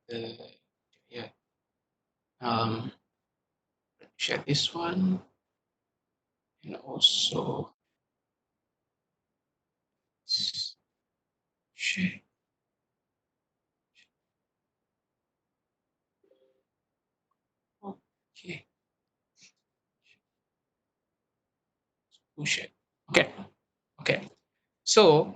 yeah. Share this one, and also share. Okay. Share. Okay. Okay. So,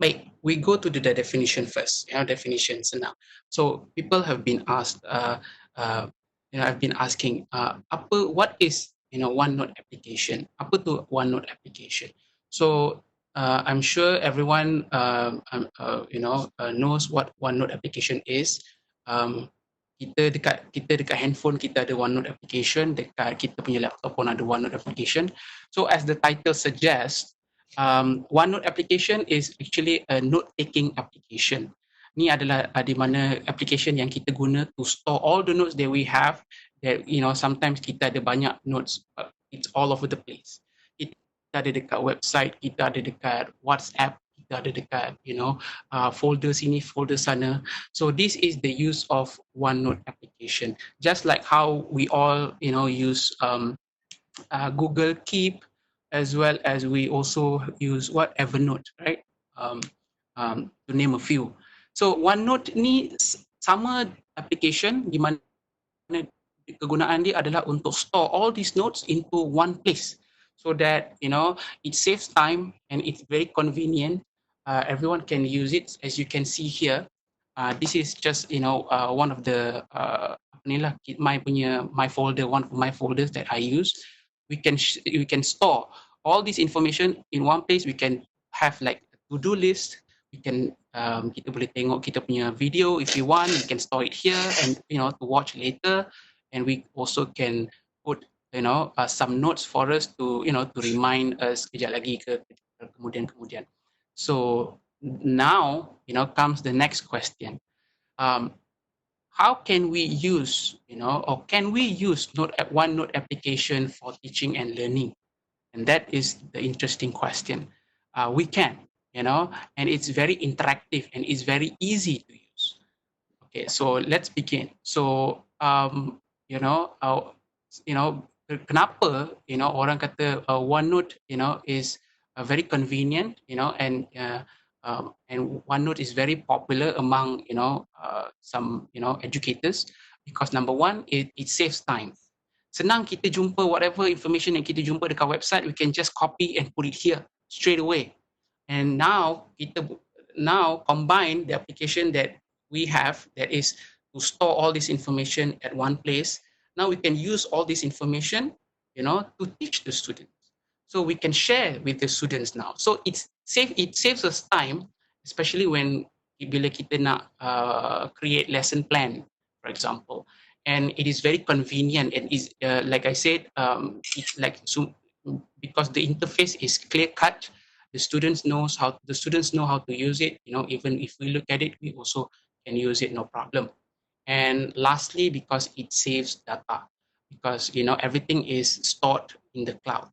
baik, we go to the definition first. Definitions now. So people have been asked, I've been asking, what is OneNote application? Apa tu OneNote application? So I'm sure everyone knows what OneNote application is. Kita dekat handphone kita ada OneNote application, dekat kita punya laptop pun ada OneNote application. So as the title suggests, OneNote application is actually a note-taking application. Ni adalah di mana application yang kita guna to store all the notes that we have. That sometimes kita ada banyak notes, it's all over the place. Kita ada dekat website, kita ada dekat WhatsApp, kita ada dekat folder sini, folder sana. So this is the use of OneNote application. Just like how we all use Google Keep, as well as we also use Evernote, right? To name a few. So OneNote ni sama application di mana kegunaan dia adalah untuk store all these notes into one place, so that it saves time and it's very convenient. Everyone can use it, as you can see here. This is just one of the my folder, one of my folders that I use. We can store all this information in one place. We can have like a to-do list. We can kita boleh tengok kita punya video if you want. We can store it here and to watch later. And we also can put some notes for us to to remind us kejap lagi ke kemudian. So now comes the next question. How can we use or can we use OneNote application for teaching and learning? And that is the interesting question. We can, and it's very interactive and it's very easy to use. Okay, so let's begin. So kenapa orang kata OneNote is very convenient, and OneNote is very popular among some educators, because number one, it saves time. Senang kita jumpa whatever information yang kita jumpa dekat website, we can just copy and put it here straight away. And now combine the application that we have, that is to store all this information at one place. Now we can use all this information to teach the students. So we can share with the students now. So it saves us time, especially when bila kita nak create lesson plan, for example. And it is very convenient, and is like I said, because the interface is clear cut. The students know how to use it. Even if we look at it, we also can use it, no problem. And lastly, because it saves data, because everything is stored in the cloud.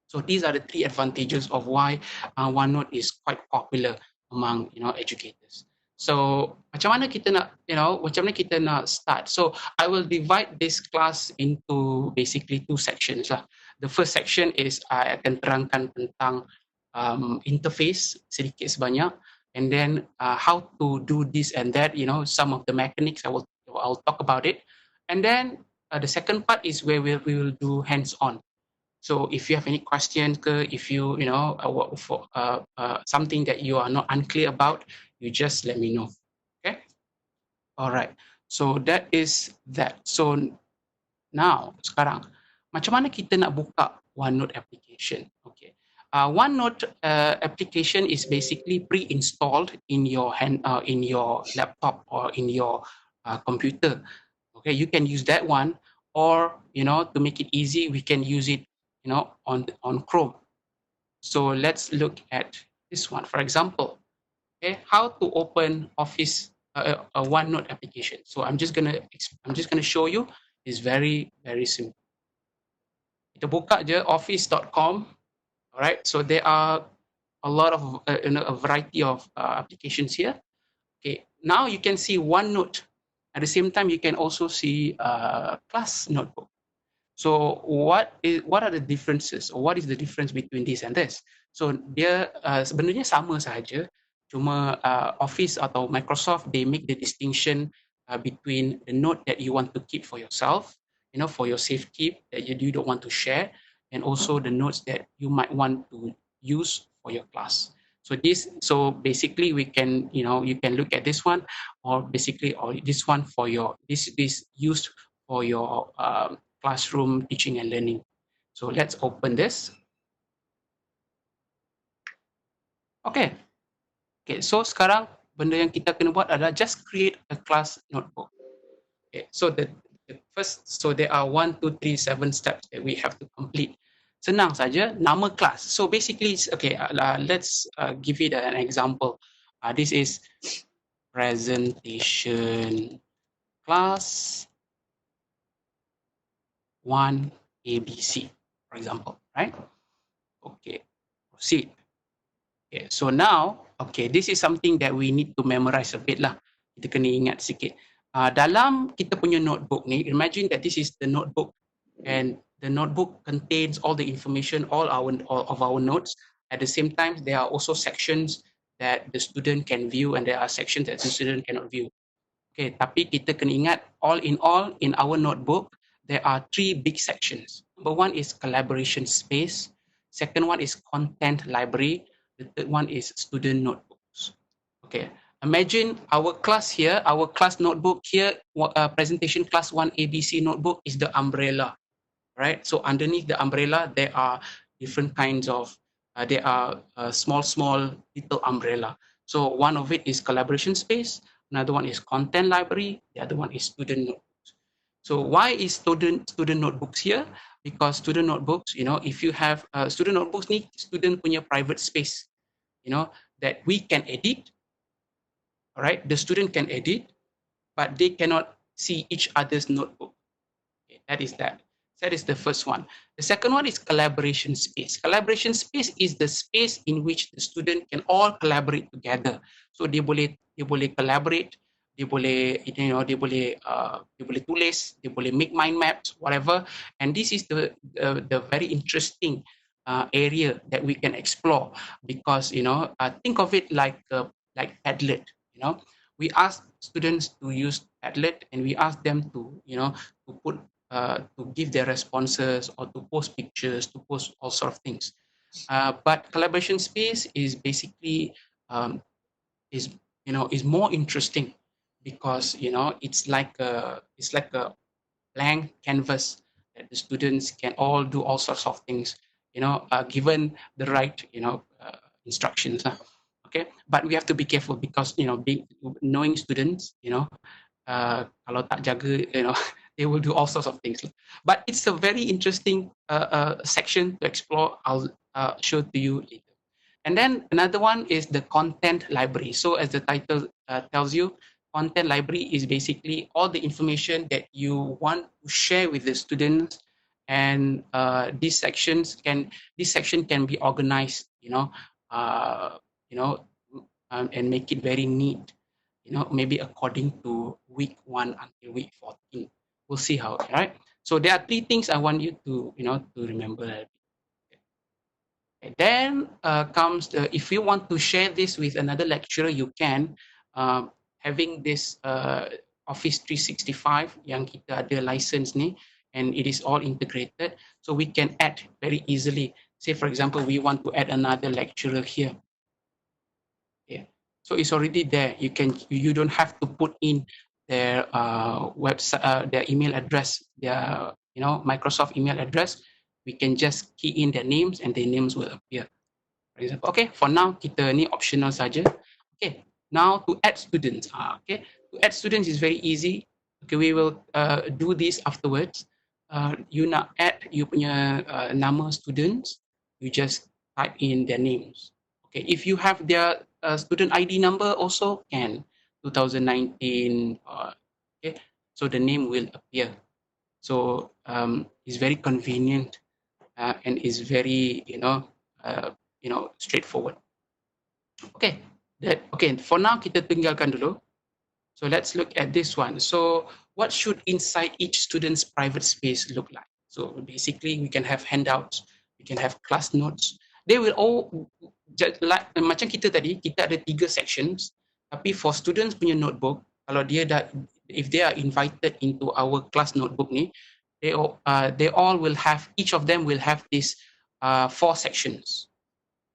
So these are the three advantages of why OneNote is quite popular among educators. So macam mana kita nak start? So I will divide this class into basically two sections lah. The first section is I akan terangkan tentang interface sedikit sebanyak, and then how to do this and that, some of the mechanics I'll talk about it. And then the second part is where we will do hands-on. So if you have any questions, if you for something that you are not unclear about, you just let me know. Okay. All right. So that is that. So now sekarang macam mana kita nak buka OneNote application? Okay. OneNote application is basically pre-installed in your laptop or in your computer. Okay, you can use that one, or to make it easy, we can use it on Chrome. So let's look at this one, for example. Okay, how to open Office a OneNote application. So I'm just gonna show you. It's very simple. Kita buka je office.com. All right, so there are a lot of a variety of applications here. Okay, now you can see OneNote. At the same time, you can also see class notebook. So what are the differences? Or what is the difference between this and this? So dia sebenarnya sama sahaja, cuma Office atau Microsoft they make the distinction between the note that you want to keep for yourself, for your safekeep that you don't want to share, and also the notes that you might want to use for your class. So basically we can, you can look at this one, or this one for your this used for your classroom teaching and learning. So let's open this. Okay. Okay, so sekarang benda yang kita kena buat adalah just create a class notebook. Okay, so the first, so there are 1, 2, 3, 7 steps that we have to complete. Senang saja, nama kelas. So basically, okay, let's give it an example. This is presentation class 1 ABC, for example, right? Okay, proceed. Okay, so now, okay, this is something that we need to memorize a bit lah. Kita kena ingat sikit. Dalam kita punya notebook ni, imagine that this is the notebook, and the notebook contains all the information, all of our notes. At the same time, there are also sections that the student can view, and there are sections that the student cannot view. Okay, tapi kita kena ingat, all, in our notebook, there are 3 big sections. Number 1 is collaboration space. Second one is content library. The third one is student notebooks. Okay, imagine our class here, our class notebook here, presentation class 1 ABC notebook is the umbrella, right? So underneath the umbrella, there are different kinds of, there are small little umbrella. So one of it is collaboration space, another one is content library, the other one is student notebooks. So why is student notebooks here? Because student notebooks, if you have student notebooks need student punya private space, that we can edit, all right? The student can edit, but they cannot see each other's notebook. Okay, that is that. That is the first one. The second one is collaboration space. Collaboration space is the space in which the student can all collaborate together. So dia boleh collaborate, dia boleh tulis, dia boleh make mind maps, whatever. And this is the very interesting area that we can explore, because think of it like Padlet. We ask students to use Padlet, and we ask them to put to give their responses, or to post pictures, to post all sort of things. But collaboration space is basically is more interesting, because it's like a blank canvas that the students can all do all sorts of things, given the right instructions. Okay, but we have to be careful, because knowing students, kalau tak jaga, they will do all sorts of things. But it's a very interesting section to explore. I'll show to you later. And then another one is the content library. So as the title tells you, content library is basically all the information that you want to share with the students. And this section can be organized, and make it very neat, maybe according to week 1 until week 14. We'll see how, right? So there are 3 things I want you to, to remember. And then comes if you want to share this with another lecturer, you can, having this Office 365 yang kita ada license ni, and it is all integrated, so we can add very easily. Say for example, we want to add another lecturer here. Yeah. So it's already there. You don't have to put in their website, their email address, their Microsoft email address. We can just key in their names, and their names will appear. For example, okay. For now, kita ni optional saja. Okay. Now to add students. Okay. To add students is very easy. Okay, we will do this afterwards. You nak add you punya nama students, you just type in their names. Okay. If you have their student ID number, also can 2019. Okay. So the name will appear. So it's very convenient and is very straightforward. Okay, that, okay, for now kita tinggalkan dulu. So let's look at this one. So what should inside each student's private space look like? So basically we can have handouts, we can have class notes. They will all, like, macam kita tadi, kita ada 3 sections. Tapi for students punya notebook, kalau dia dah, if they are invited into our class notebook ni, they all will have, each of them will have this 4 sections,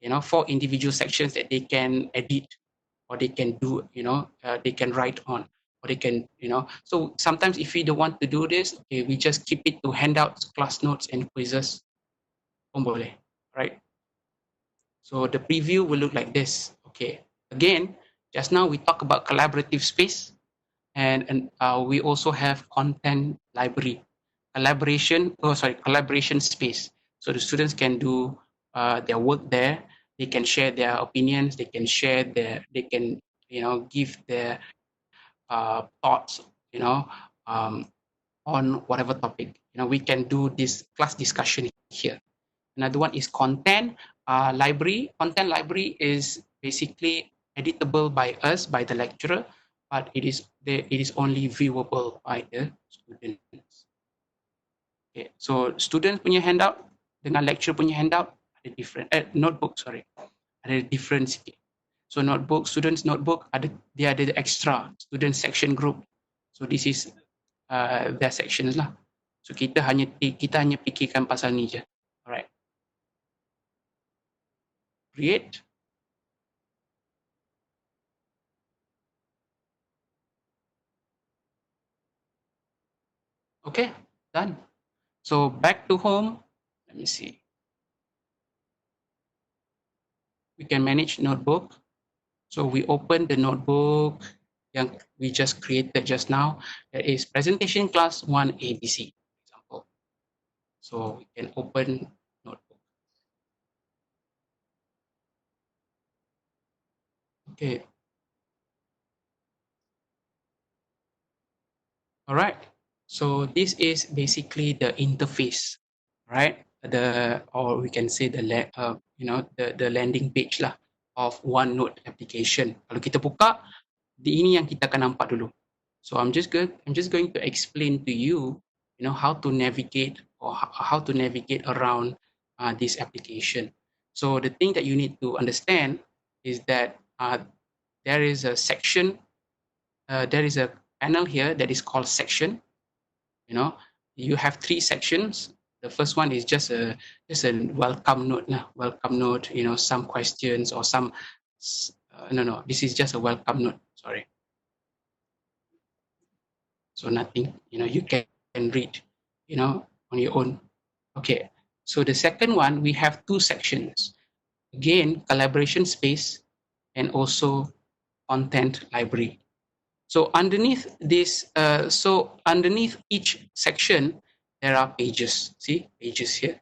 4 individual sections that they can edit, or they can do, they can write on, or they can, so sometimes if we don't want to do this, okay, we just keep it to handouts, class notes, and quizzes. Boleh, right? So the preview will look like this. Okay, again, just now we talk about collaborative space, and we also have content library, collaboration space. So the students can do their work there. They can share their opinions. They can give their thoughts, on whatever topic. We can do this class discussion here. Another one is content library. Content library is basically editable by us, by the lecturer, but it is only viewable by the students. Okay, so students punya handout dengan lecturer punya handout ada different. Notebook, sorry, ada different sikit. So notebook, students notebook, dia ada the extra student section group. So this is their sections lah. So kita hanya fikirkan pasal ni je. Alright. Create. Okay, done. So back to home. Let me see. We can manage notebook. So we open the notebook yang we just created just now. That is presentation class 1 ABC, for example. So we can open notebook. Okay. All right. So this is basically the interface, right? Or we can say the landing page lah of Onenote application. Kalau kita buka, ini yang kita akan nampak dulu. So I'm just going to explain to you, how to navigate, or how to navigate around this application. So the thing that you need to understand is that there is a section, there is a panel here that is called section. You have 3 sections. The first one is just a welcome note, welcome note. Some questions or some. No. This is just a welcome note. Sorry. So nothing. You can read. On your own. Okay. So the second one, we have 2 sections. Again, collaboration space and also content library. So underneath this, underneath each section, there are pages. See, pages here.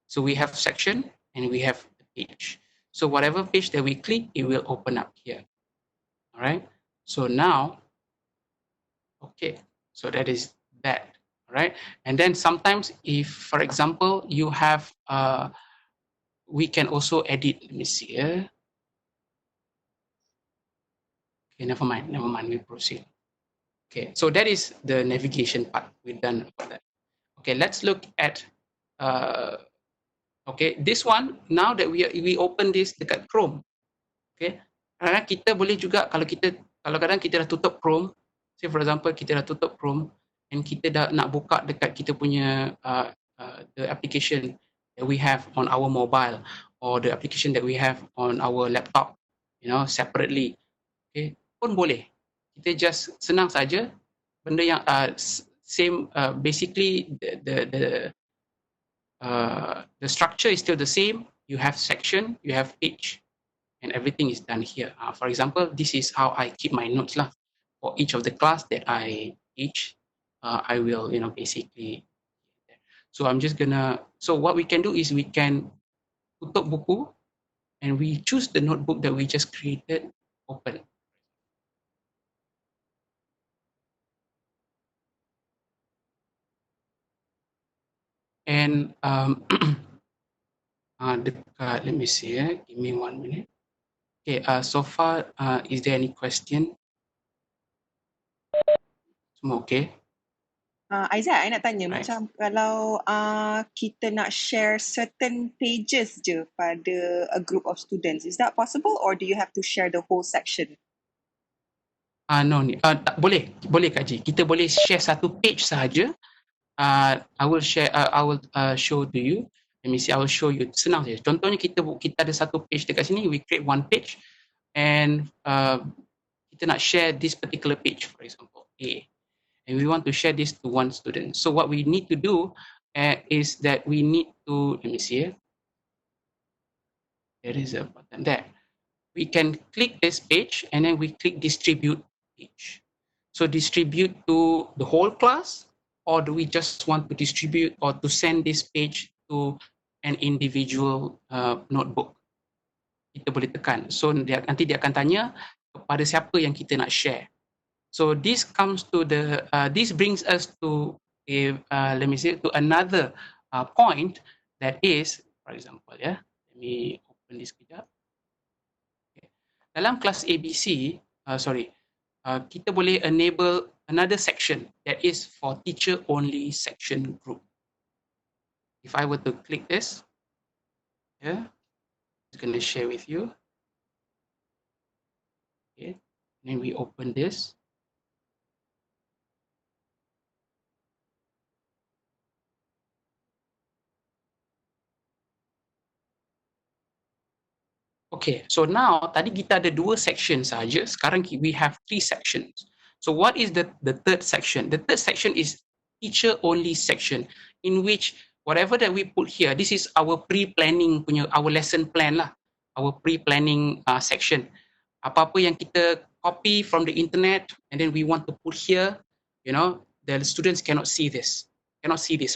So we have section and we have the page. So whatever page that we click, it will open up here. All right. So now, okay. So that is that. All right. And then sometimes, if, for example, you have, we can also edit. Let me see here. Okay, never mind. We proceed. Okay, so that is the navigation part. We're done about that. Okay, let's look at, okay, this one, now that we open this dekat Chrome. Okay, kadang kita boleh juga, kalau kadang kita dah tutup Chrome, say for example, kita dah tutup Chrome, and kita dah nak buka dekat kita punya, the application that we have on our mobile, or the application that we have on our laptop, separately. Okay, pun boleh. Kita just senang saja, benda yang same, basically the structure is still the same. You have section, you have page, and everything is done here. For example, this is how I keep my notes lah. For each of the class that I teach, I will, basically. So I'm just gonna. So what we can do is we can tutup buku, and we choose the notebook that we just created, open. And let me see. Give me 1 minute. Okay, so far, is there any question? Semua okay? Aizat, I nak tanya, Right. macam kalau kita nak share certain pages je pada a group of students, is that possible or do you have to share the whole section? No, tak boleh, Kak Ji. Kita boleh share satu page sahaja. I will share, I will show to you. Let me see, I will show you. Senang saja. Contohnya kita ada satu page dekat sini, we create one page and kita nak share this particular page, for example, A. And we want to share this to one student. So what we need to do is that we need to, let me see here. There is a button there. We can click this page and then we click distribute page. So distribute to the whole class, or do we just want to distribute or to send this page to an individual notebook? Kita boleh tekan. So nanti dia akan tanya kepada siapa yang kita nak share. So this comes to the, this brings us to a, let me say, to another point that is, for example, let me open this kejap. Okay. Dalam kelas ABC, kita boleh enable another section that is for teacher only section group. If I were to click this, I'm going to share with you. Okay, then we open this. Okay, so now tadi kita ada 2 sections saja. Sekarang we have 3 sections. So what is the third section? The third section is teacher only section, in which whatever that we put here, this is our pre-planning punya, our lesson plan lah, our pre-planning section. Apa-apa yang kita copy from the internet and then we want to put here, you know, the students cannot see this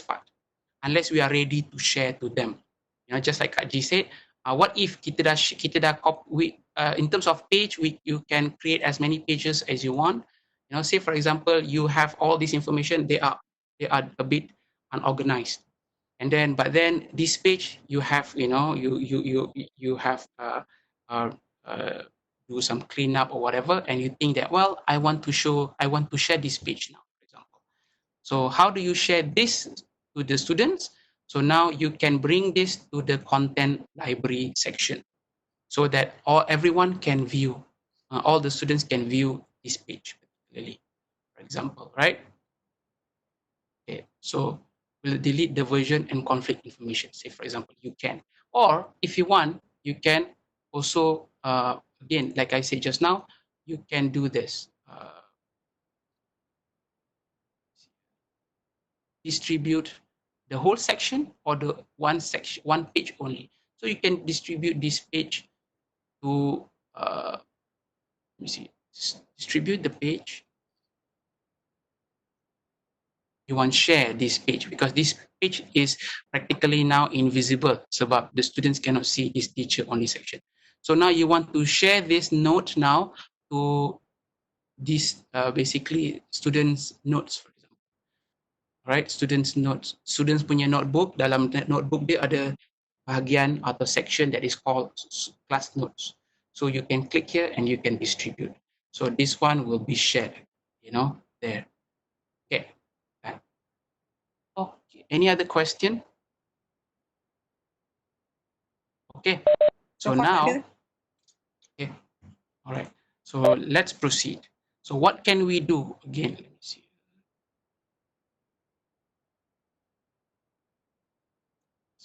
part unless we are ready to share to them. You know, just like Kak Ji said, what if kita dah copy, in terms of page, you can create as many pages as you want. You know, say for example, you have all this information, they are a bit unorganized, and then but then this page you have, you know, you have do some cleanup or whatever, and you think that, well, I want to share this page now, for example. So how do you share this to the students? So now you can bring this to the content library section so that everyone can view, all the students can view this page, particularly, for example, right? Okay, so we'll delete the version and conflict information, say for example, you can. Or if you want, you can also, again, like I said just now, you can do this. Distribute the whole section or the one section, one page only. So you can distribute this page to, let me see, distribute the page. You want to share this page because this page is practically now invisible sebab the students cannot see this teacher only section. So now you want to share this note now to this basically students notes, for example. Right, students notes, students punya notebook, dalam notebook dia ada bahagian atau section that is called class notes. So you can click here and you can distribute. So this one will be shared, you know, there. Okay. Okay. Any other question? Okay. So now, okay. All right. So let's proceed. So what can we do again? Let me see.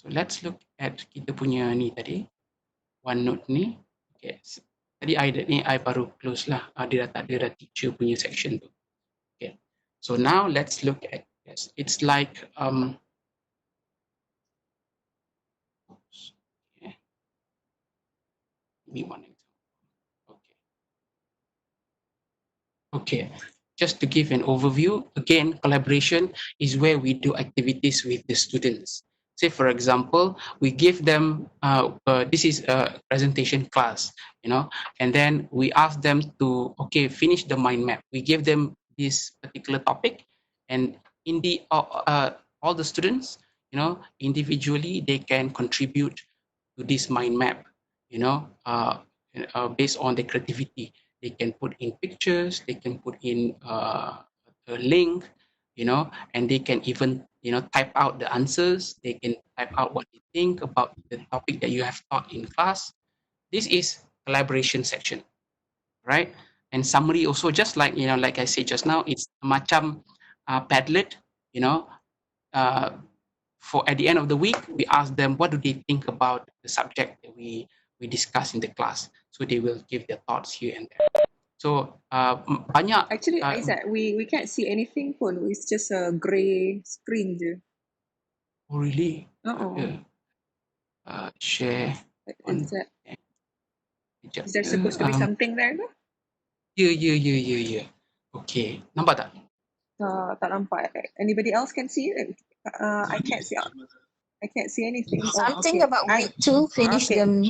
So let's look at kita punya ni tadi, OneNote ni. Okay. Tadi I baru close lah. Dia dah teacher punya section tu. Okay. So now let's look at this. It's like oops. Okay. Give me one example. Okay. Okay. Just to give an overview, again, collaboration is where we do activities with the students. Say, for example, we give them, this is a presentation class, you know, and then we ask them to, okay, finish the mind map. We give them this particular topic, and in the, all the students, you know, individually, they can contribute to this mind map, you know, based on their creativity. They can put in pictures, they can put in a link, and they can even, type out the answers. They can type out what they think about the topic that you have taught in class. This is collaboration section, right? And summary also, just like, like I said just now, it's macam Padlet, you know, uh, for at the end of the week, we ask them what do they think about the subject that we discuss in the class. So they will give their thoughts here and there. So banyak. Actually, Aizat, we can't see anything pun. It's just a grey screen je. Oh really? Uh-oh. Share. Is Sekejap. there supposed to be something there? Ya. Okay, nampak tak? Tak nampak. Anybody else can see it? I can't see. I can't see anything. Something about week 2, finish okay. them.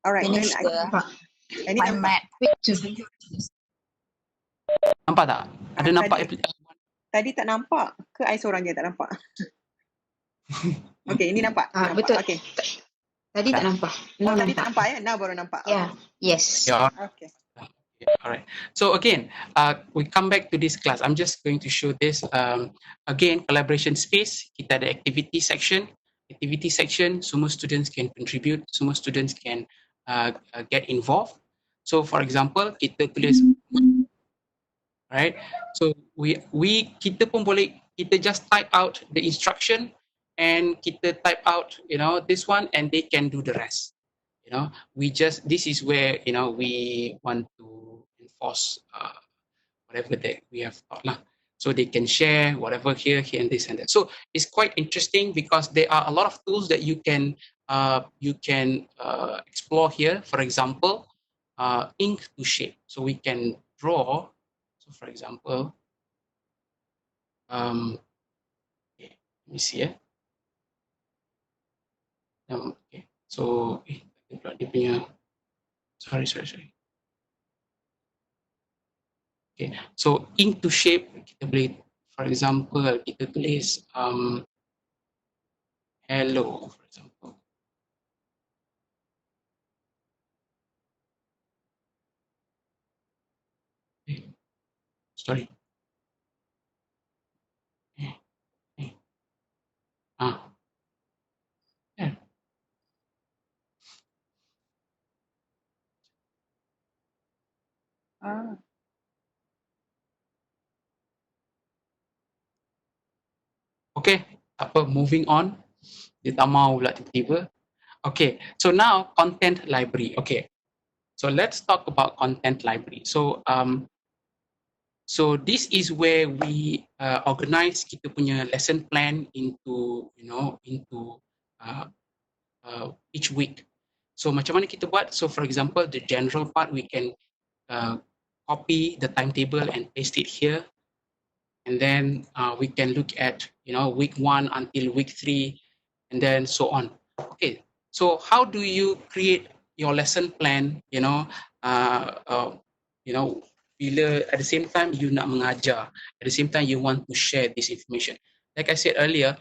All right. Finish Any my map. Week 2. Nampak tak? Ada nampak? Tadi tak nampak ke I seorang je tak nampak? Okay, ini nampak. Betul. Okay. Tadi tak nampak. Tadi tak nampak ya? Now baru nampak. Yeah. Yes. Yeah. Okay. All right. So again, we come back to this class. I'm just going to show this. Again, collaboration space. Kita ada activity section. Activity section, semua students can contribute. Semua students can get involved. So for example, kita tulis, right? So kita pun boleh, kita just type out the instruction and kita type out, this one, and they can do the rest. This is where, we want to enforce whatever that we have taught lah. So they can share whatever here, and this and that. So it's quite interesting because there are a lot of tools that you can explore here. For example, ink to shape. So we can draw. So for example, okay, let me see. Okay. So dia punya, sorry. Okay, so ink to shape, kita boleh, for example, kita tulis hello, for example. Okay. Sorry. Okay. Yeah. Okay, apa, moving on. Dia tak mau pula tiba-tiba. Okay, so now content library. Okay, so let's talk about content library. So so this is where we organize kita punya lesson plan into each week. So macam mana kita buat? So for example, the general part, we can copy the timetable and paste it here. And then we can look at, week 1 until week 3, and then so on. Okay, so how do you create your lesson plan, bila at the same time you nak mengajar, at the same time you want to share this information. Like I said earlier,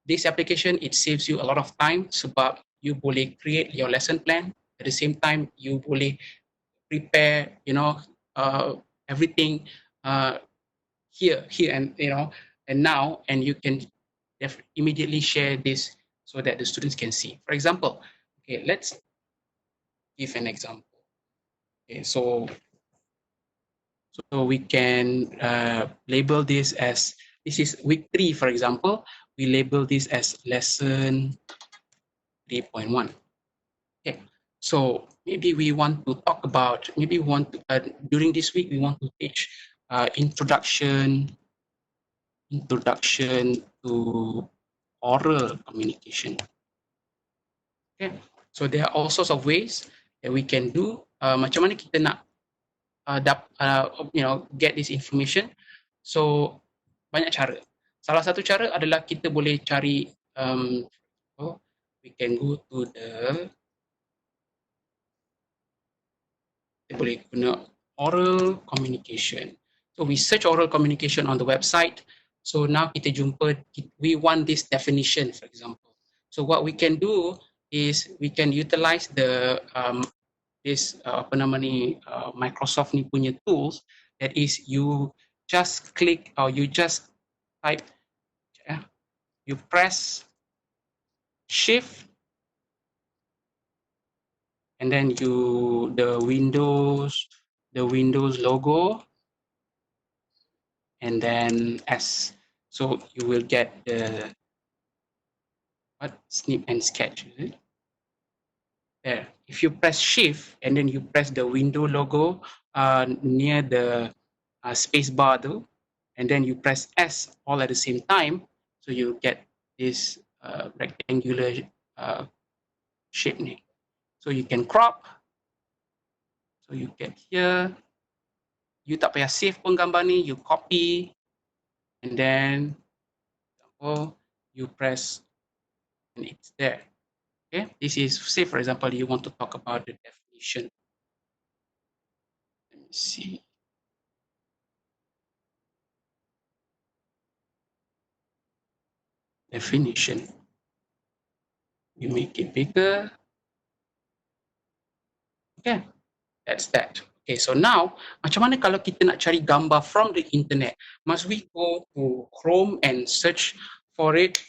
this application, it saves you a lot of time sebab you boleh create your lesson plan, at the same time you boleh prepare, everything here and and now, and you can immediately share this so that the students can see. For example, okay, let's give an example. Okay, so we can label this as, this is week 3, for example. We label this as lesson 3.1. Okay, so maybe we want to talk about, during this week we want to teach introduction to oral communication. Okay, so there are all sorts of ways that we can do. Macam mana kita nak get this information? So banyak cara. Salah satu cara adalah kita boleh cari, we can go to kita boleh guna oral communication. So we search oral communication on the website. So now kita jumpa, we want this definition, for example. So what we can do is we can utilize the this apa nama ni Microsoft ni punya tools, that is you just click or you just type, you press shift and then the Windows logo and then S. So you will get the snip and sketch, is it? There. If you press shift and then you press the window logo near the space bar though, and then you press S all at the same time, so you get this rectangular shape name. So you can crop. So you get here. You tak payah save pun gambar ni, you copy, and then you press, and it's there. Okay, this is, say for example, you want to talk about the definition. Let me see. Definition. You make it bigger. Okay, that's that. Okay, so now, macam mana kalau kita nak cari gambar from the internet? Must we go to Chrome and search for it?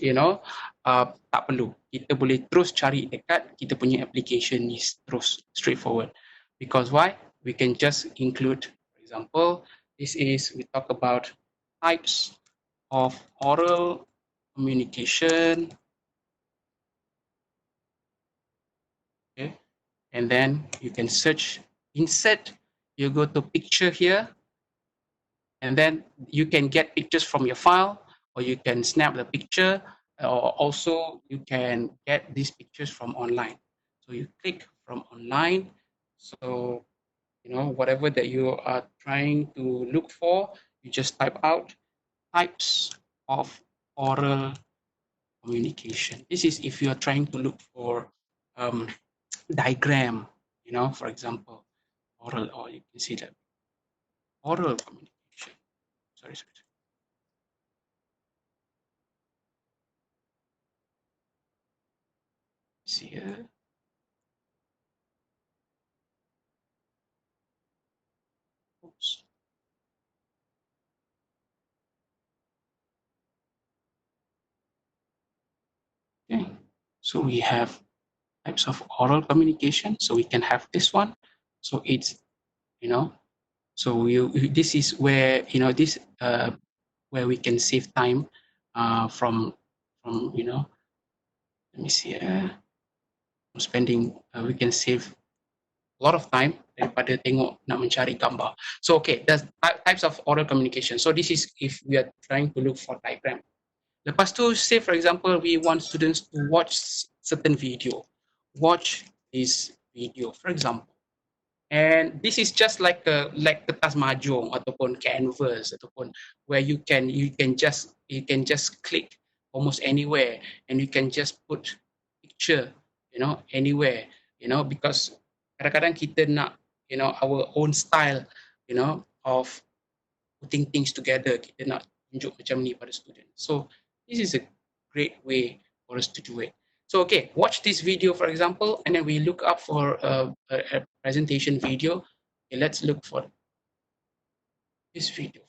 Tak perlu. Kita boleh terus cari dekat kita punya application ni terus straightforward. Because why? We can just include, for example, this is, we talk about types of oral communication. Okay, and then you can search, insert, you go to picture here, and then you can get pictures from your file, or you can snap the picture, or also you can get these pictures from online. So you click from online. So, whatever that you are trying to look for, you just type out types of oral communication. This is if you are trying to look for diagram, for example, oral, or you can see that oral communication. Sorry. See here. Oops. Okay, so we have types of oral communication. So we can have this one. So it's, so this is where, this where we can save time from let me see, spending, we can save a lot of time daripada tengok nak mencari gambar. So okay, there's types of oral communication. So this is if we are trying to look for diagram. Lepas tu, say for example, we want students to watch certain video. Watch this video, for example. And this is just like kertas mahjong ataupun canvas ataupun where you can just click almost anywhere and you can just put picture, anywhere, because kadang-kadang kita nak, our own style, of putting things together. Kita nak tunjuk macam ni pada student. So this is a great way for us to do it. So okay, watch this video for example, and then we look up for a presentation video. Okay, let's look for this video.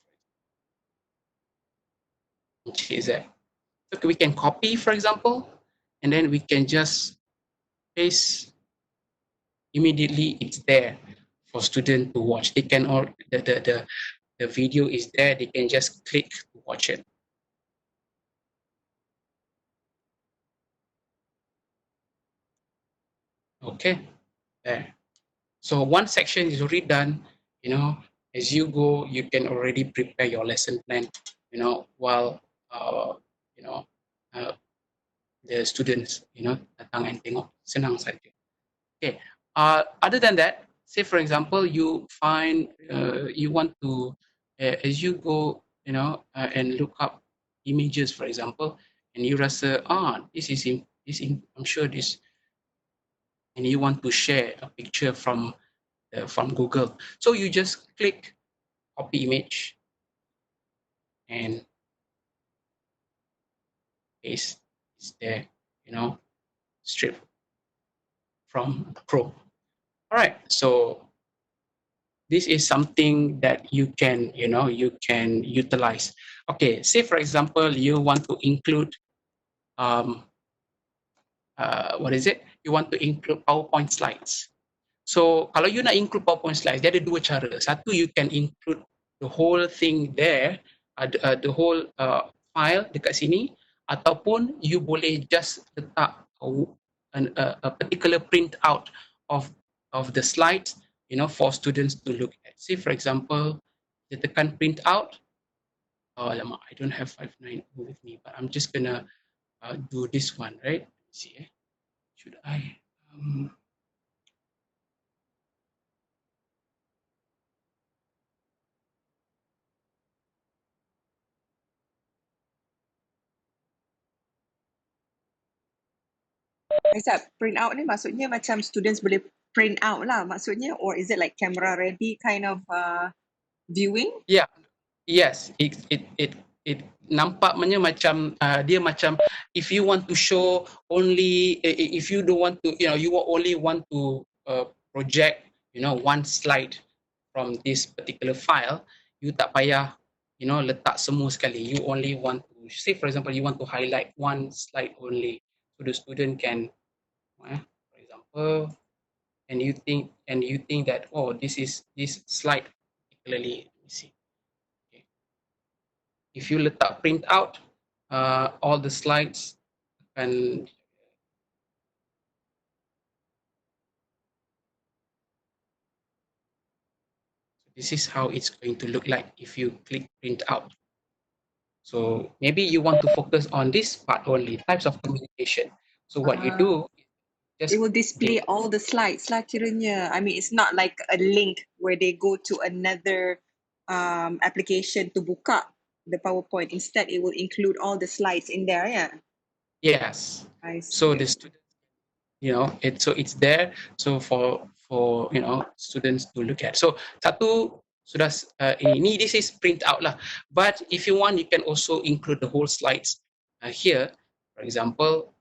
Which is that? Okay, we can copy for example, and then we can just paste. Immediately it's there for student to watch. They can, or the video is there. They can just click to watch it. Okay, there. So one section is already done. As you go, you can already prepare your lesson plan. While the students, datang and tengok, senang saja. Okay. Other than that, say for example, you find you want to, as you go, and look up images, for example, and you rasa, this is I'm sure this, and you want to share a picture from Google. So you just click copy image and paste. It's there, straight from Chrome. All All right, so this is something that you can utilize. Okay, say for example you want to include what is it? You want to include PowerPoint slides. So kalau you nak include PowerPoint slides, dia ada dua cara. Satu, you can include the whole thing there, the whole file dekat sini, ataupun you boleh just letak a particular print out of the slides, for students to look at. Say for example, dia tekan print out. Oh, alamak, I don't have 5.9 with me, but I'm just gonna do this one, right? Let's see, should I? Aizat, print out ni maksudnya macam students boleh print out lah maksudnya, or is it like camera ready kind of viewing? Yeah, yes, it nampaknya macam dia macam if you want to show only if you don't want to you only want to project one slide from this particular file, you tak payah letak semua sekali. You only want to say for example you want to highlight one slide only, so the student can for example, and you think that, oh, this slide particularly, let me see. If you letak print out all the slides, and this is how it's going to look like if you click print out. So maybe you want to focus on this part only, types of communication. So what you do, just it will display all the slides lah kiranya. I mean, it's not like a link where they go to another application to buka the PowerPoint. Instead, it will include all the slides in there, yeah? Yes. I see. So the student, it's there. So for students to look at. So satu sudah ini, this is print out lah. But if you want, you can also include the whole slides here. For example,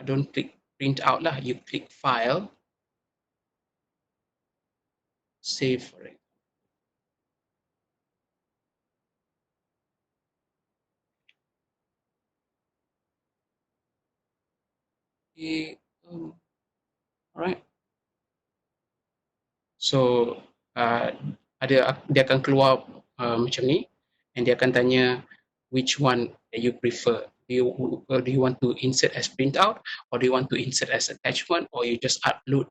don't click print out lah. You click file, save for it. All right. So dia akan keluar macam ni, and dia akan tanya which one that you prefer. Do you want to insert as printout, or do you want to insert as attachment, or you just upload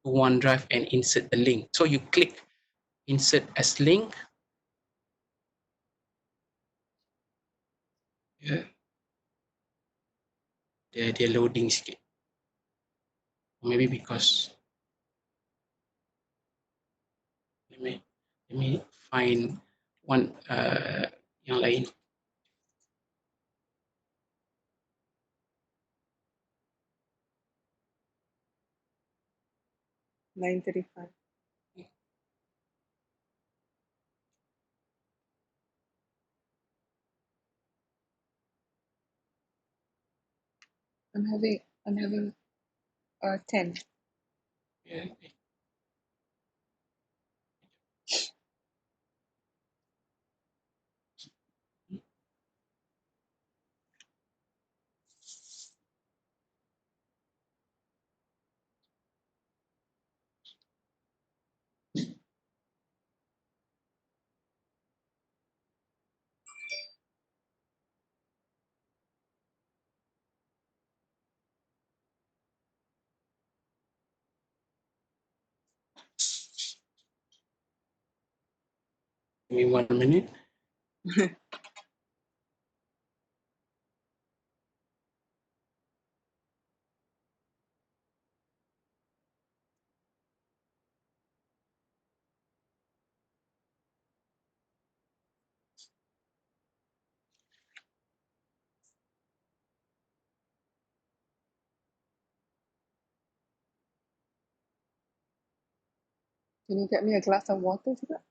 to OneDrive and insert the link? So you click insert as link. Yeah. Dia loading sikit. Maybe because let me find one yang lain. $9.35. I'm having 10. Yeah. Give me 1 minute. Can you get me a glass of water juga?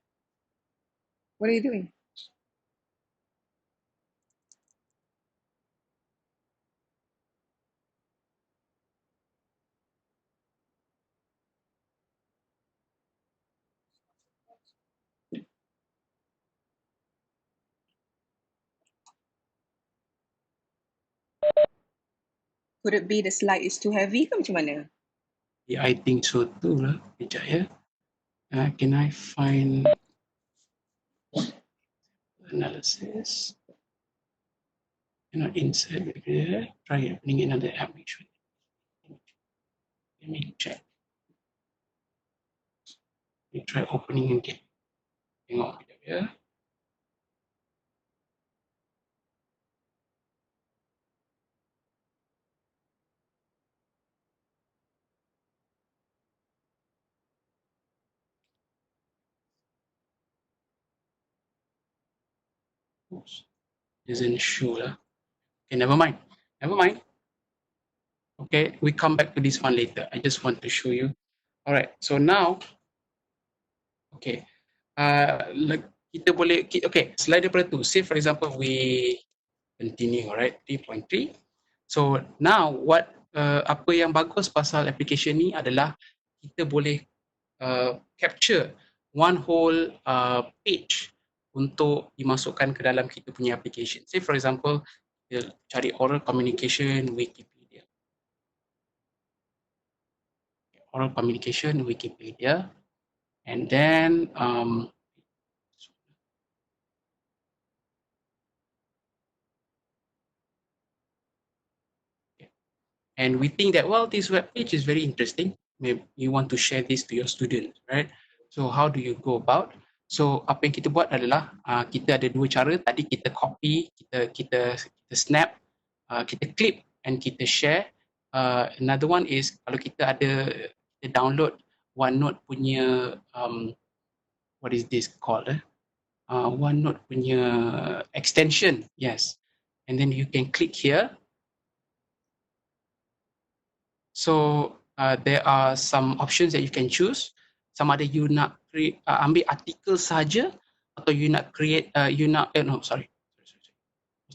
What are you doing? Could it be the slide is too heavy ke macam mana? Yeah, I think so too lah. Kejap ya. Can I find analysis? Cannot insert here. Try opening another app. Make sure. Let me check. Let me try opening again. Tengok kejap ya. Oops. Doesn't show lah. Okay, never mind. Never mind. Okay, we come back to this one later. I just want to show you. All right. So now, okay. Like kita boleh, okay. Selain daripada tu, say for example we continue, alright, 3.3. So now what apa yang bagus pasal application ni adalah kita boleh capture one whole page untuk dimasukkan ke dalam kita punya application. Say for example, kita cari oral communication Wikipedia. Oral communication Wikipedia, and then and we think that, well, this web page is very interesting. Maybe you want to share this to your students, right? So how do you go about? So apa yang kita buat adalah kita ada dua cara. Tadi kita copy, kita snap, kita clip and kita share. Another one is kalau kita download OneNote punya what is this called? OneNote punya extension, yes. And then you can click here. So there are some options that you can choose. Sama ada you nak ambil artikel saja atau you nak create I was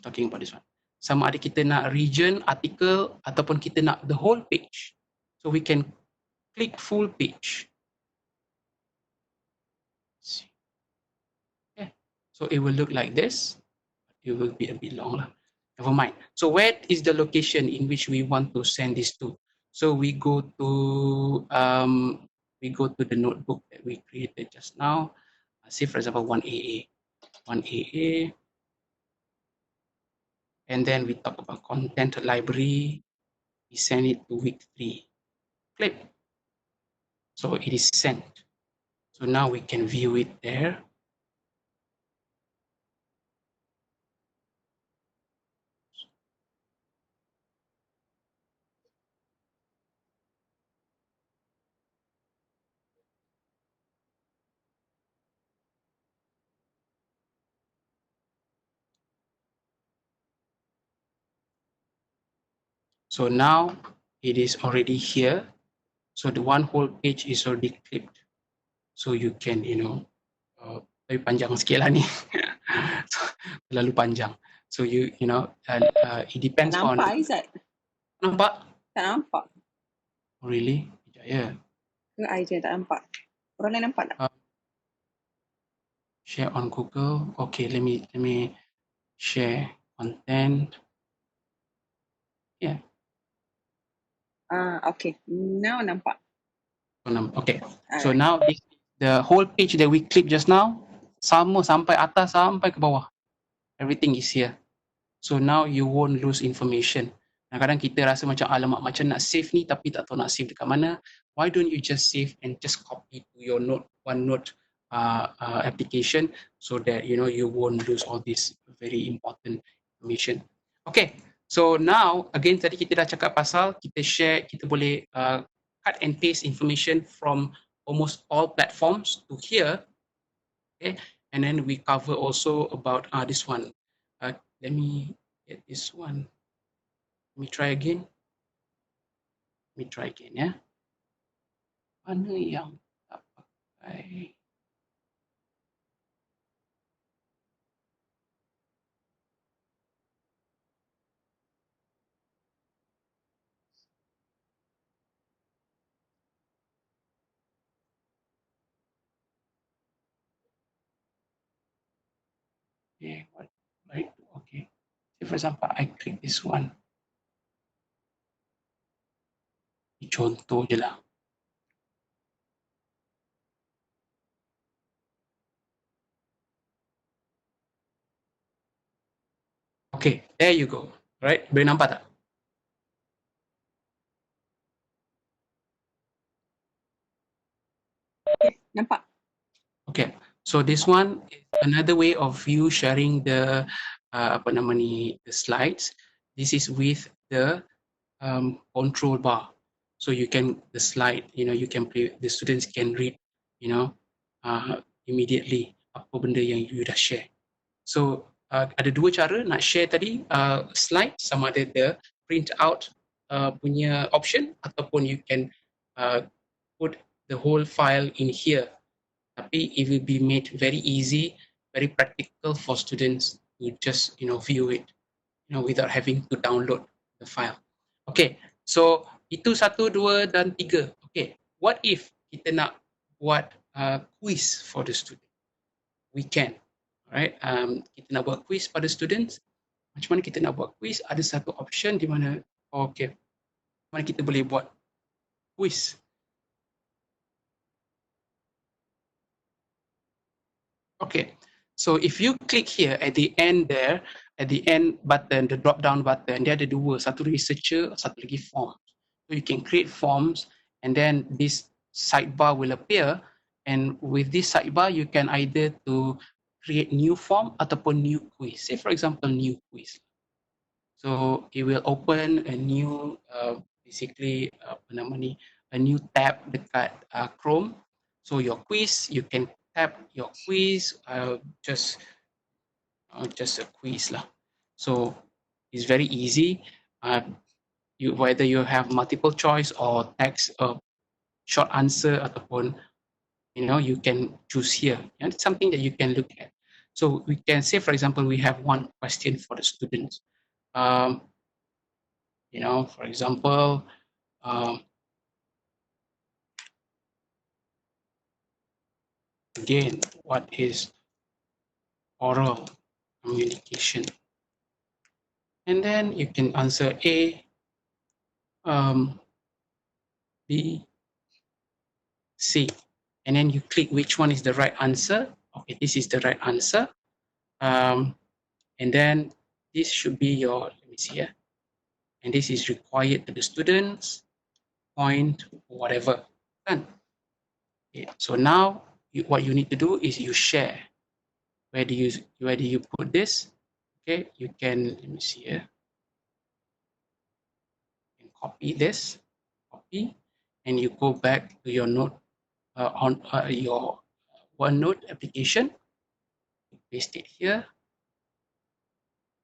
talking about this one. Sama ada kita nak region artikel ataupun kita nak the whole page. So we can click full page. Okay. So it will look like this. It will be a bit long lah. Never mind. So where is the location in which we want to send this to? So we go to the notebook that we created just now. Say for example 1AA, and then we talk about content library. We send it to week 3. Click. So it is sent. So now we can view it there. So now it is already here. So the one whole page is already clipped. So you can, tapi panjang sikit lah ni. Terlalu panjang. So it depends on. Nampak Aizat? Nampak? Tak nampak. Oh, really? Yeah. Ke Aizat tak nampak? Orang lain nampak tak? Share on Google. Okay, let me share content. Yeah. Okay. Now nampak. Okay. So now the whole page that we clicked just now, sama sampai atas sampai ke bawah. Everything is here. So now you won't lose information. Kadang-kadang kita rasa macam alamak macam nak save ni tapi tak tahu nak save dekat mana. Why don't you just save and just copy to your OneNote application so that you won't lose all this very important information. Okay. So now again tadi kita dah cakap pasal kita share, kita boleh cut and paste information from almost all platforms to here. Okay. And then we cover also about this one. Let me get this one. Let me try again. Ya. Mana yang tak pakai? Okay, right. Okay. So for example, I click this one. contoh je lah. Okay, there you go. Right, boleh nampak tak? Nampak? Okay, so this one is another way of you sharing the the slides. This is with the control bar. So you can the slide, you can play. The students can read, immediately apa benda yang you dah share. So ada dua cara nak share tadi slide, sama ada the print out punya option ataupun you can put the whole file in here. Tapi it will be made very easy, very practical for students to just view it, without having to download the file. Okay, so itu 1, 2 dan 3. Okay, what if kita nak buat quiz for the student? We can, right? Kita nak buat quiz pada students. Macam mana kita nak buat quiz? Ada satu option di mana, okay, mana kita boleh buat quiz. Okay, so if you click here at the end there, at the end button, the drop down button, dia ada dua, satu researcher, satu lagi form. So you can create forms and then this sidebar will appear, and with this sidebar you can either to create new form ataupun new quiz. Say for example new quiz. So it will open a new basically a new tab dekat Chrome. So your quiz, you can tap your quiz, just a quiz lah. So it's very easy. Whether you have multiple choice or text, short answer ataupun you can choose here. And it's something that you can look at. So we can say, for example, we have one question for the students. For example, again, what is oral communication? And then you can answer A, B, C. And then you click which one is the right answer. Okay, this is the right answer. And then this should be your, let me see here. And this is required to the students, point, whatever. Done. Okay, so now what you need to do is you share. Where do you put this? Okay, you can, let me see here. You can copy this, copy, and you go back to your note on your Onenote application. Paste it here.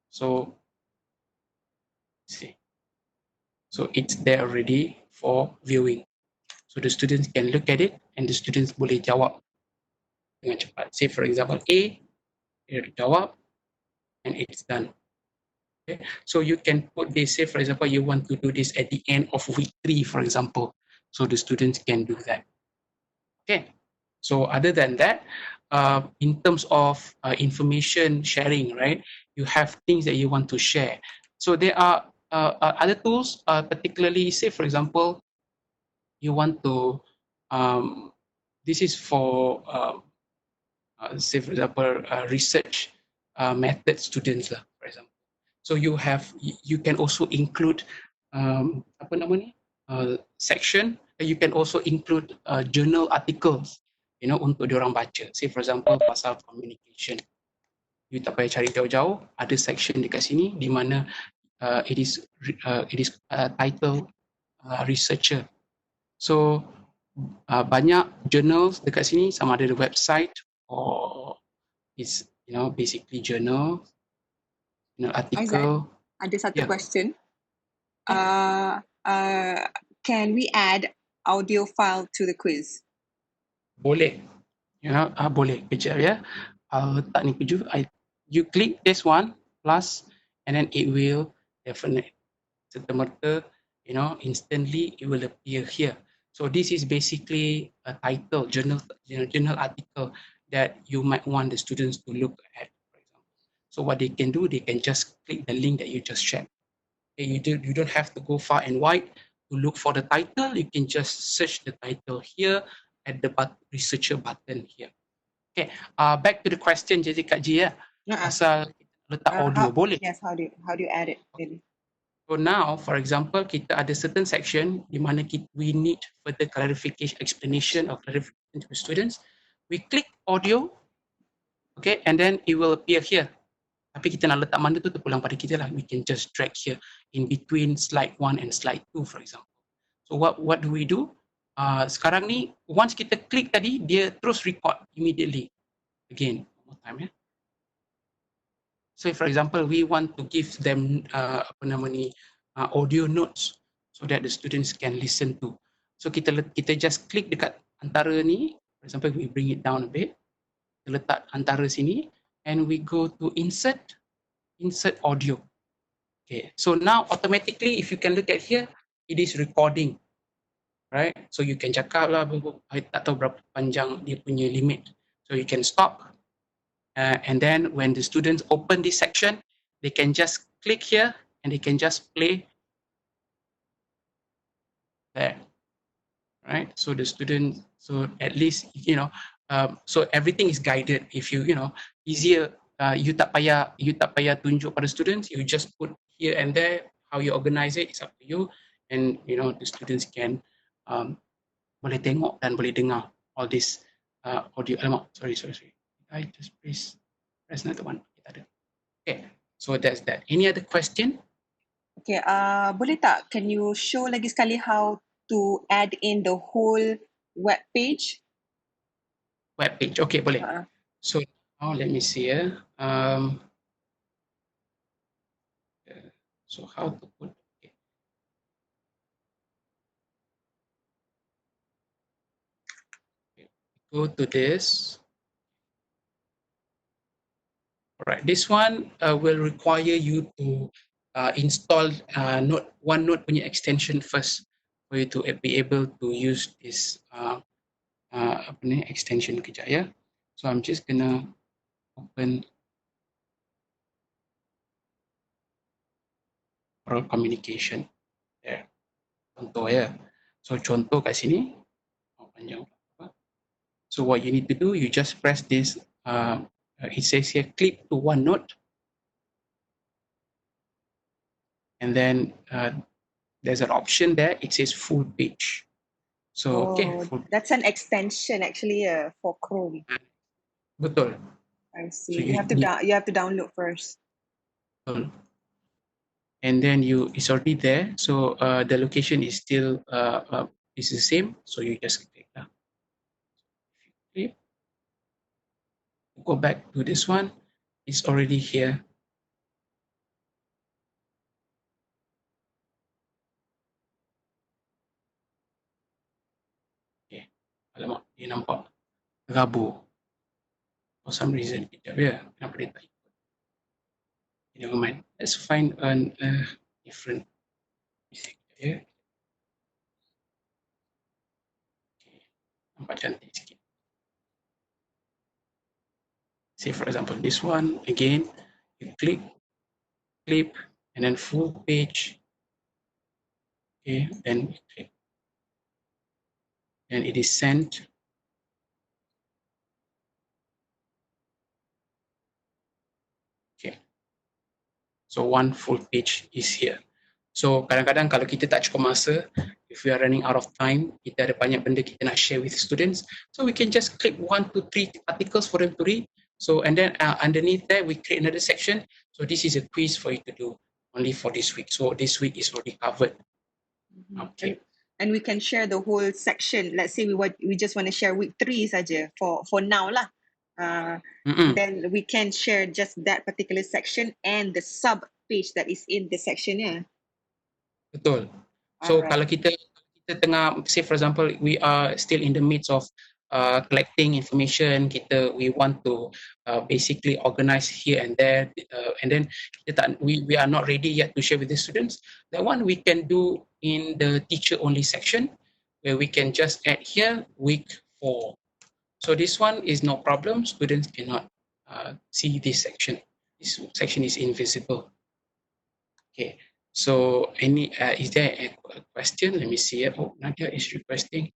So see, so it's there already for viewing. So the students can look at it and the students boleh jawab dengan cepat. Say for example A, dia jawab and it's done. Okay, so you can put this. Say for example you want to do this at the end of week 3, for example. So the students can do that. Okay, so other than that, in terms of information sharing, right? You have things that you want to share. So there are other tools, particularly, say for example, you want to, this is for, say for example, research method students, for example. So you can also include section. You can also include journal articles, untuk diorang baca. Say for example pasal communication. You tak payah cari jauh-jauh. Ada section dekat sini di mana it is titled researcher. So banyak journals dekat sini, sama ada the website or it's basically journal article. Aizat, ada satu question. Can we add audio file to the quiz? Boleh. Boleh. Kejap ya. Tak ni kejap. You click this one plus and then it will definitely serta-merta, instantly it will appear here. So this is basically a title, journal article that you might want the students to look at, for example. So what they can do, they can just click the link that you just shared. Okay, you don't have to go far and wide to look for the title, you can just search the title here at the researcher button here. Okay, back to the question jadi Kak Ji ya. Asal letak audio boleh. Yes, how do you add it? Really? So now, for example, kita ada certain section di mana we need further clarification, explanation or clarification to students. We click audio, okay, and then it will appear here. Tapi kita nak letak mana tu terpulang pada kita lah. We can just drag here in between slide 1 and slide 2, for example. So what do we do? Sekarang ni, once kita klik tadi, dia terus record immediately. Again, one more time ya. So for example, we want to give them audio notes so that the students can listen to. So kita just klik dekat antara ni. For example, we bring it down a bit. Kita letak antara sini, and we go to insert audio. Okay, so now automatically, if you can look at here, it is recording, right? So you can cakap lah, tak tahu berapa panjang dia punya limit. So you can stop. And then when the students open this section, they can just click here and they can just play there, right? So the student, so at least, so everything is guided. If easier, you tak payah tunjuk pada students, you just put here and there, how you organize it, it's up to you. And, the students can boleh tengok dan boleh dengar all this audio. Sorry. I just press another one. Okay, so that's that. Any other question? Okay, boleh tak? Can you show lagi sekali how to add in the whole web page? Web page, okay, boleh. So now let me see. So how to put? Okay. Go to this. Alright, this one will require you to install OneNote punya extension first for you to be able to use this extension kejap ya. So I'm just gonna open oral communication there. Contoh ya. So contoh kat sini. Panjang. So what you need to do, you just press this. It says here, click to OneNote. And then there's an option there. It says full page. So, okay. That's an extension actually for Chrome. Betul. I see. So you have to download first. Betul. And then it's already there. So the location is still is the same. So you just click that. Click. Go back to this one. It's already here. Okay. Alamak, dia nampak rabur. For some reason, kenapa dia tak ikut? Never mind. Let's find a different music here. Okay. Nampak cantik sikit. Say for example, this one, again, you click, and then full page. Okay, then you click. And it is sent. Okay. So one full page is here. So kadang-kadang kalau kita tak cukup masa, if we are running out of time, kita ada banyak benda kita nak share with students, so we can just click 1 to 3 articles for them to read. So and then underneath that, we create another section. So this is a quiz for you to do only for this week. So this week is already covered. Okay. And we can share the whole section. Let's say we just want to share week 3 saja for now lah. Then we can share just that particular section and the sub page that is in the section. Yeah. Betul. So kalau kita tengah, say for example, we are still in the midst of collecting information, we want to basically organize here and there, and then we are not ready yet to share with the students. That one we can do in the teacher only section, where we can just add here week 4. So this one is no problem. Students cannot see this section. This section is invisible. Okay. So is there a question? Let me see. Oh, Nadia is requesting.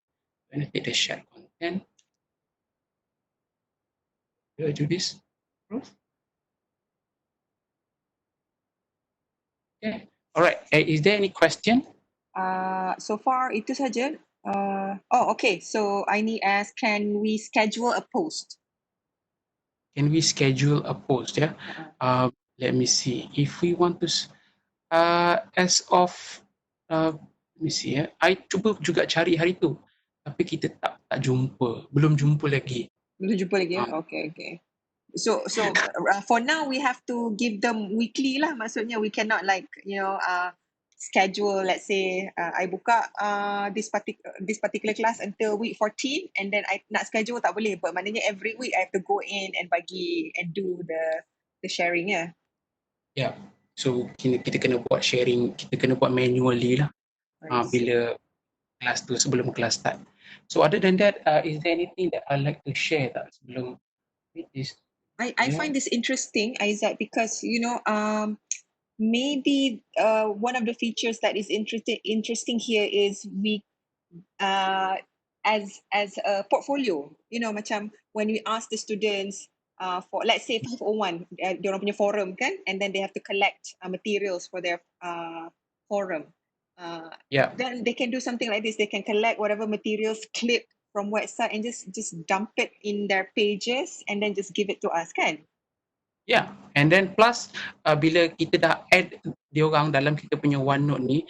I'm going to take the share content. Do I do this? Okay. All right. Is there any question? So far itu saja. Okay. So Aini asked, can we schedule a post? Can we schedule a post? Yeah. Let me see. If we want to, as of, let me see. I cuba juga cari hari tu, tapi kita tak jumpa. Belum jumpa lagi. Belum jumpa lagi ya? Okay. So for now we have to give them weekly lah. Maksudnya we cannot schedule, let's say I buka this particular class until week 14 and then I nak schedule tak boleh. But maknanya every week I have to go in and bagi and do the sharing ya. Yeah. So kita kena buat sharing, kita kena buat manually lah. Bila kelas tu, sebelum kelas start. So other than that, is there anything that I'd like to share tak sebelum this? I find this interesting, Aizat, because maybe one of the features that is interesting here is we as a portfolio, macam when we ask the students for, let's say 501, dia orang punya forum kan, and then they have to collect materials for their forum. Then they can do something like this. They can collect whatever materials clip from website and just dump it in their pages and then just give it to us kan. Yeah, and then plus bila kita dah add diorang dalam kita punya OneNote ni,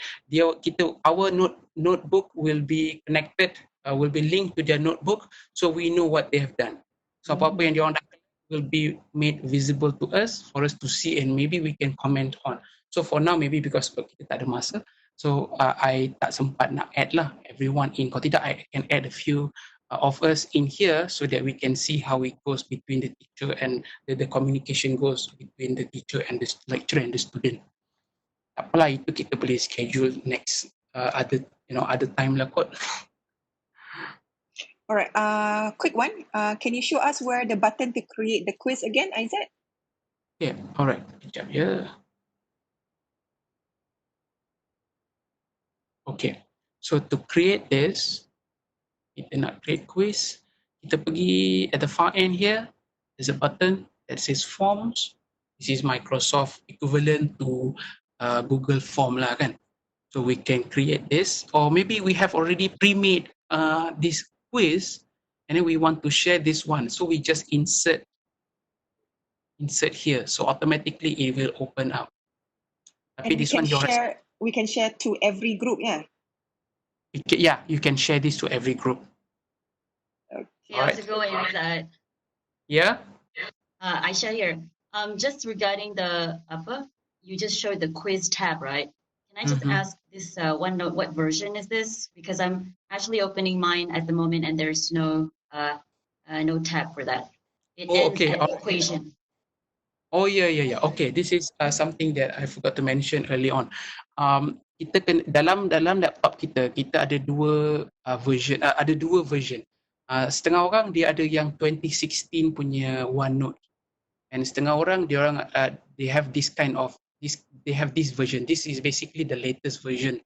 our notebook will be connected, will be linked to their notebook, so we know what they have done. So apa-apa yang diorang dah will be made visible to us for us to see and maybe we can comment on. So for now maybe because kita tak ada masa, so I tak sempat nak add lah everyone in. Kalau tidak, I can add a few of us in here so that we can see how it goes between the teacher and the communication goes between the teacher and the lecturer and the student. Apalah, itu kita boleh schedule next other time lah kot. Alright, quick one. Can you show us where the button to create the quiz again, Aizat? Yeah, alright. Sekejap ya. Okay, so to create this, kita nak create quiz, kita pergi at the far end here, there's a button that says forms. This is Microsoft equivalent to Google form lah kan. So we can create this, or maybe we have already pre-made this quiz and then we want to share this one. So we just insert here. So automatically it will open up. Tapi and this one we can share to every group, yeah? Yeah, you can share this to every group. Okay, how's it going with that? Yeah. Aisha here. Just regarding the you just showed the quiz tab, right? Can I just ask this OneNote, what version is this? Because I'm actually opening mine at the moment and there's no tab for that. It ends at equation. Oh yeah. Okay, this is something that I forgot to mention early on. Kita dalam laptop kita ada dua version. Setengah orang dia ada yang 2016 punya OneNote, and setengah orang they have this version. This is basically the latest version,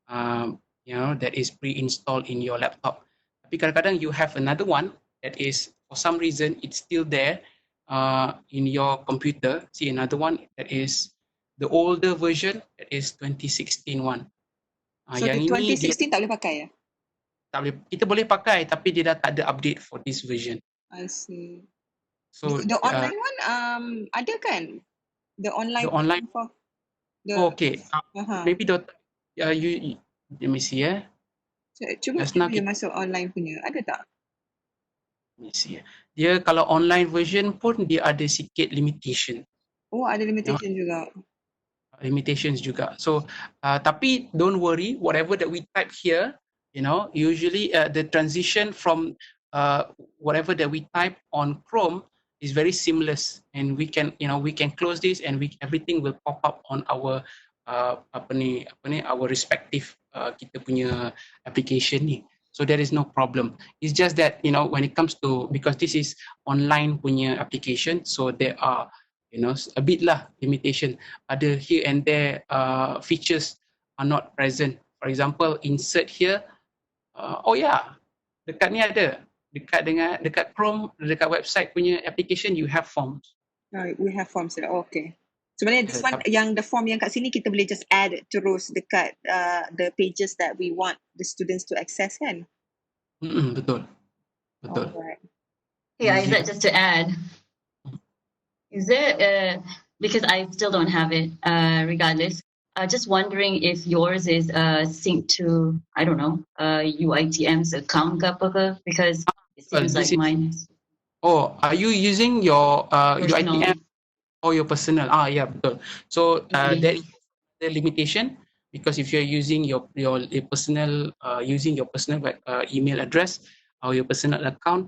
that is pre-installed in your laptop. Tapi kadang-kadang you have another one that is for some reason it's still there in your computer. See another one that is the older version, that is 2016 one. So yang the 2016 tak boleh pakai ya? Tak boleh. Kita boleh pakai tapi dia dah tak ada update for this version. I see. So the online one ada kan? The online for okay. Maybe you let me see Cuba dia masuk online punya. Ada tak? Let me see. Dia kalau online version pun dia ada sikit limitation. Oh, ada limitation juga. Limitations juga. So tapi don't worry, whatever that we type here, usually the transition from whatever that we type on Chrome is very seamless, and we can close this and everything will pop up on our our respective kita punya application ni. So there is no problem. It's just that when it comes to, because this is online punya application, so there are a bit lah limitation. Ada here and there features are not present. For example, insert here. Oh yeah, dekat ni ada. Dekat Chrome, dekat website punya application, you have forms. We have forms. Okay. Sebenarnya this one, yang the form yang kat sini kita boleh just add terus dekat the pages that we want the students to access kan? Betul. Alright. Hey, Aizat, just to add, is there, because I still don't have it, regardless, just wondering if yours is synced to, I don't know, UITM's account ke apa ke? Because it seems like mine is Oh, are you using your personal. UITM or your personal? Yeah, betul. So there is the limitation, because if you're using your personal using your personal email address or your personal account,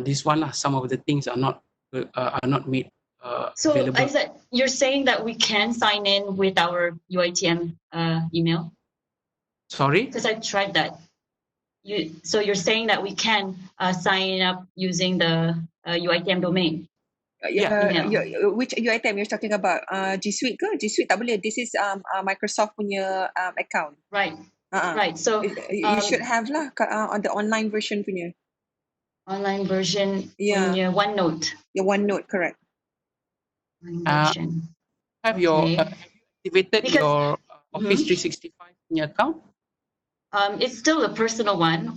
this one lah, some of the things are not made So available. Aizat, you're saying that we can sign in with our UITM email? Sorry? Because I tried that. So you're saying that we can sign up using the UITM domain? Which UiTM you're talking about? G Suite ke? G Suite tak boleh. This is Microsoft punya account. Right. Right. So you should have lah on the online version punya. Online version punya OneNote. Yeah, OneNote, correct. Have your activated your Office 365 punya account? It's still a personal one,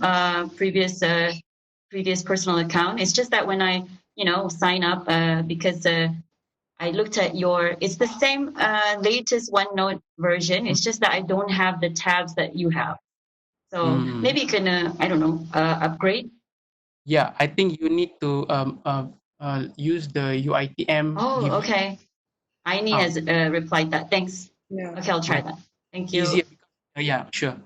previous personal account. It's just that when I, sign up, because I looked at it's the same latest OneNote version. It's just that I don't have the tabs that you have. So maybe you can, I don't know, upgrade. Yeah, I think you need to use the UITM. Oh, okay. Aini has replied that. Thanks. Yeah. Okay, I'll try that. Thank you. Easier. Yeah, sure.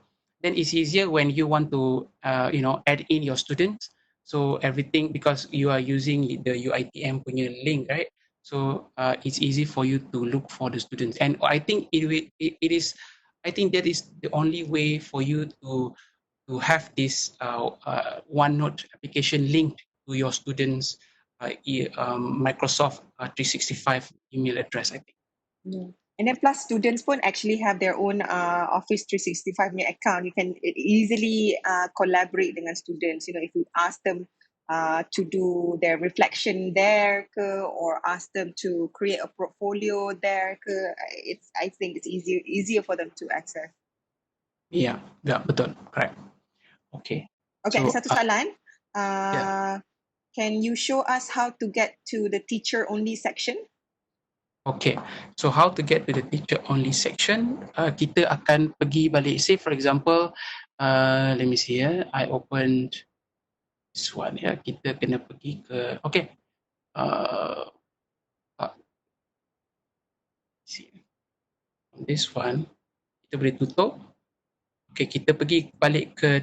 Then it's easier when you want to, add in your students. So everything, because you are using the UITM punya link, right? So it's easy for you to look for the students. And I think I think that is the only way for you to have this OneNote application linked to your students' Microsoft 365 email address, I think. Yeah. And then plus students pun actually have their own Office 365 punya account. You can easily collaborate dengan students. If you ask them to do their reflection there ke, or ask them to create a portfolio there ke, I think it's easier for them to access. Yeah, betul, correct. Okay. Okay, so, satu soalan. Yeah. Can you show us how to get to the teacher only section? Okay, so how to get to the teacher only section? Kita akan pergi balik. Say for example, let me see here. I opened this one. Yeah, kita kena pergi ke. Okay. See this one. Kita boleh tutup. Okay, kita pergi balik ke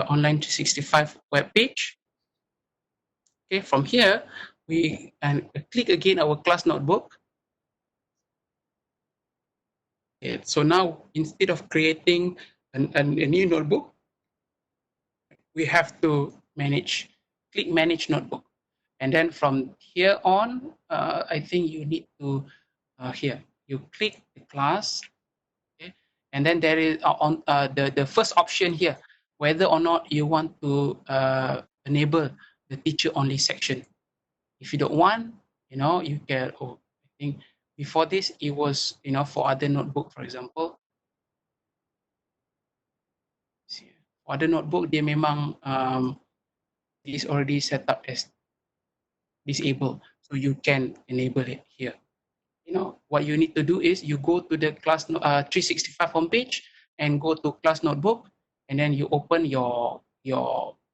online 365 web page. Okay, from here we click again our class notebook. Okay, so now instead of creating a new notebook, we have to click manage notebook. And then from here on, I think you need to, here, you click the class, okay? And then there is on the first option here, whether or not you want to enable the teacher only section. If you don't want, you can, I think, before this, it was, for other notebook, for example. For other notebook, dia memang is already set up as disabled. So you can enable it here. What you need to do is you go to the class 365 homepage and go to class notebook, and then you open your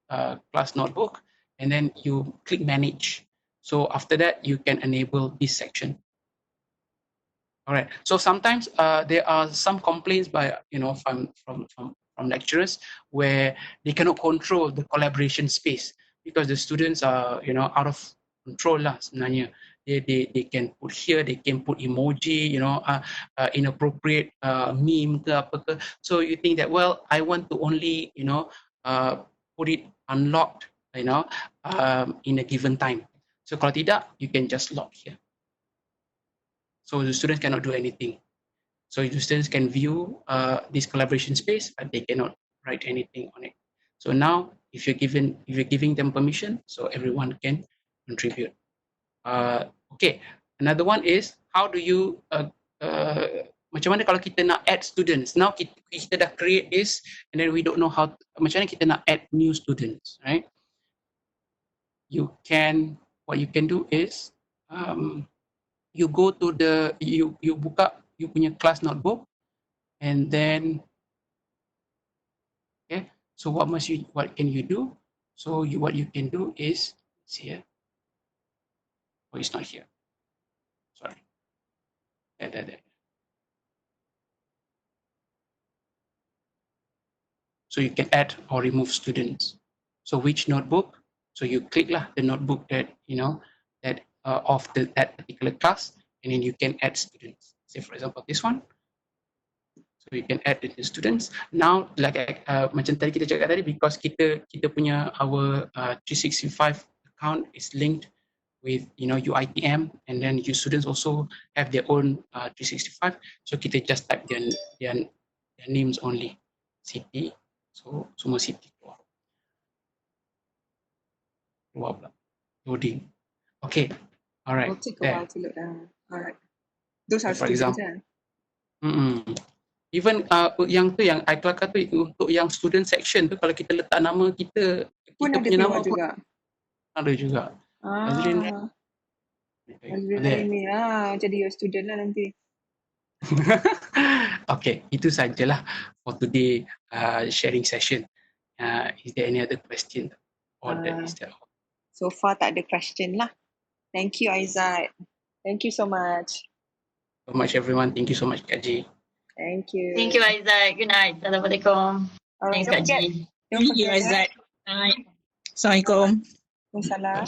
class notebook, and then you click manage. So after that, you can enable this section. All right. So sometimes there are some complaints by from lecturers where they cannot control the collaboration space because the students are out of control lah sebenarnya. They can put here, they can put emoji, inappropriate meme ke apa ke. So you think that, well, I want to only put it unlocked in a given time. So kalau tidak, you can just lock here. So the students cannot do anything. So the students can view this collaboration space, but they cannot write anything on it. So now, if you're giving them permission, so everyone can contribute. Okay, another one is how do you macam mana kalau kita nak add students? Now kita dah create this, and then we don't know how. Macam mana kita nak add new students, right? What you can do is you go to you buka you punya class notebook, and then okay. So what can you do? So what you can do is here. Oh, it's not here. Sorry. There. So you can add or remove students. So which notebook? So you click the notebook that that of that particular class, and then you can add students. Say for example this one. So you can add the students. Now like macam tadi kita cakap tadi, because kita punya our 365 account is linked with UITM, and then your students also have their own 365. So kita just type their names only. City. So semua city keluar pula. Loading. Okay. Alright. It'll take a while to load down. Alright. Those are For students. example. Even yang I kelakar tu untuk yang student section tu, kalau kita letak nama kita punya nama juga. Ada juga. Azhari ni jadi your student lah nanti. Okay, itu sajalah for today sharing session. Is there any other question? Or is that all? So far tak ada question lah. Thank you, Aizat. Thank you so much. So much everyone. Thank you so much, Kak Ji. Thank you. Thank you, Aizat. Good night. Assalamualaikum. Alright, Thanks, Kak Ji. Don't Thank you, forget. Aizat. Assalamualaikum. Waalaikumsalam.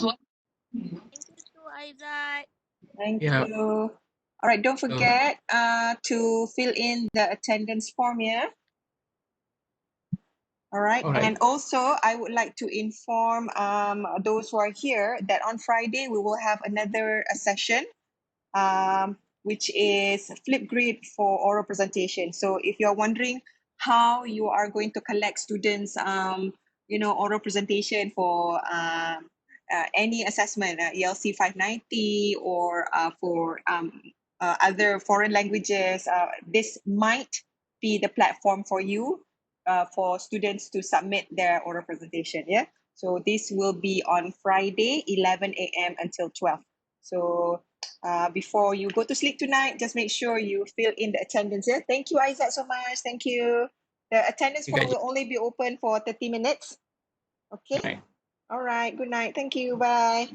Thank you, Aizat. Thank Yeah. you. All right, don't forget to fill in the attendance form, yeah? All right. And also I would like to inform those who are here that on Friday we will have another session which is Flipgrid for oral presentation. So if you're wondering how you are going to collect students oral presentation for any assessment, ELC 590 or for other foreign languages, this might be the platform for you for students to submit their oral presentation. Yeah. So this will be on Friday, 11 a.m. until 12. So before you go to sleep tonight, just make sure you fill in the attendance. Yeah. Thank you, Aizat, so much. Thank you. The attendance form will only be open for 30 minutes. Okay. All right. Good night. Thank you. Bye.